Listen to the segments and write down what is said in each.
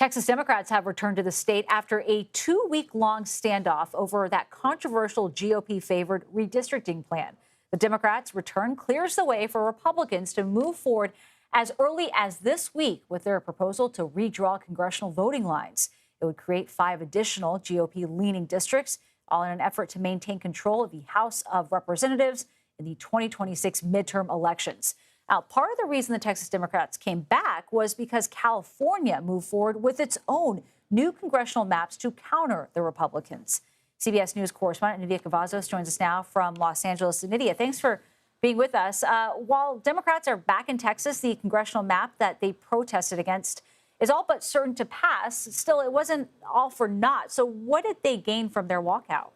Texas Democrats have returned to the state after a 2-week-long standoff over that controversial GOP-favored redistricting plan. The Democrats' return clears the way for Republicans to move forward as early as this week with their proposal to redraw congressional voting lines. It would create 5 additional GOP-leaning districts, all in an effort to maintain control of the House of Representatives in the 2026 midterm elections. Now, part of the reason the Texas Democrats came back was because California moved forward with its own new congressional maps to counter the Republicans. CBS News correspondent Nidia Cavazos joins us now from Los Angeles. Nidia, thanks for being with us. While Democrats are back in Texas, the congressional map that they protested against is all but certain to pass. Still, it wasn't all for naught. So what did they gain from their walkout?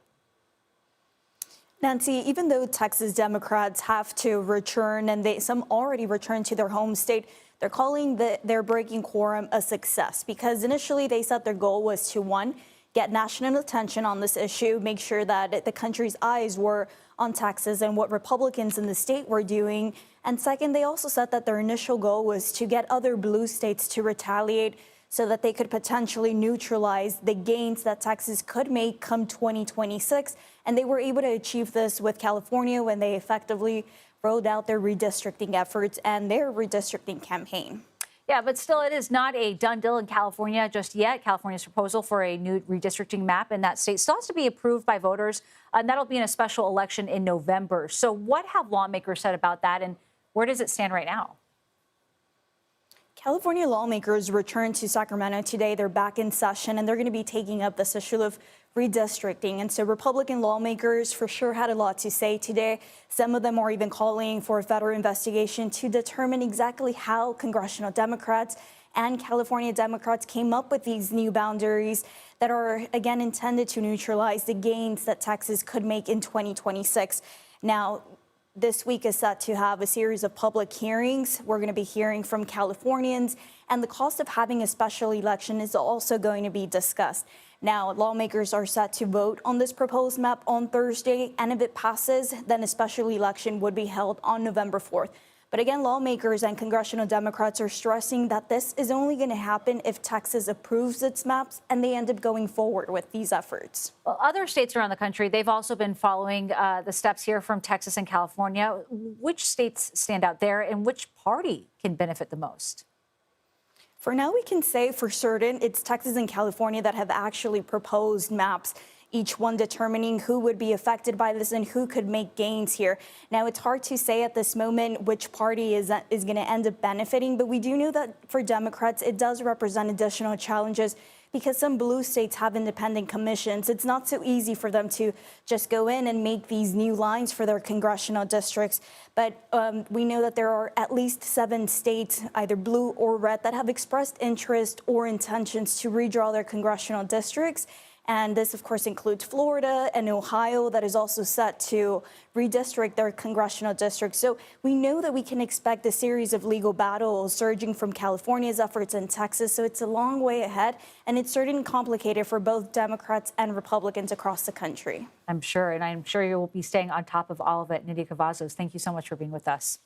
Nancy, even though Texas Democrats have to return, and some already returned to their home state, they're calling their breaking quorum a success because initially they said their goal was to, one, get national attention on this issue, make sure that the country's eyes were on Texas and what Republicans in the state were doing. And second, they also said that their initial goal was to get other blue states to retaliate so that they could potentially neutralize the gains that Texas could make come 2026. And they were able to achieve this with California when they effectively rolled out their redistricting efforts and their redistricting campaign. Yeah, but still, it is not a done deal in California just yet. California's proposal for a new redistricting map in that state still has to be approved by voters, and that'll be in a special election in November. So what have lawmakers said about that, and where does it stand right now? California lawmakers returned to Sacramento today. They're back in session, and they're going to be taking up this issue of redistricting. And so Republican lawmakers for sure had a lot to say today. Some of them are even calling for a federal investigation to determine exactly how congressional Democrats and California Democrats came up with these new boundaries that are, again, intended to neutralize the gains that Texas could make in 2026. Now, this week is set to have a series of public hearings. We're going to be hearing from Californians, and the cost of having a special election is also going to be discussed. Now, lawmakers are set to vote on this proposed map on Thursday, and if it passes, then a special election would be held on November 4th. But again, lawmakers and congressional Democrats are stressing that this is only going to happen if Texas approves its maps and they end up going forward with these efforts. Well, other states around the country, they've also been following the steps here from Texas and California. Which states stand out there, and which party can benefit the most? For now, we can say for certain it's Texas and California that have actually proposed maps, each one determining who would be affected by this and who could make gains here. Now, it's hard to say at this moment which party is going to end up benefiting, but we do know that for Democrats, it does represent additional challenges because some blue states have independent commissions. It's not so easy for them to just go in and make these new lines for their congressional districts. But we know that there are at least 7 states, either blue or red, that have expressed interest or intentions to redraw their congressional districts. And this, of course, includes Florida and Ohio that is also set to redistrict their congressional districts. So we know that we can expect a series of legal battles surging from California's efforts in Texas. So it's a long way ahead, and it's certainly complicated for both Democrats and Republicans across the country. I'm sure, and I'm sure you will be staying on top of all of it. Nidia Cavazos, thank you so much for being with us.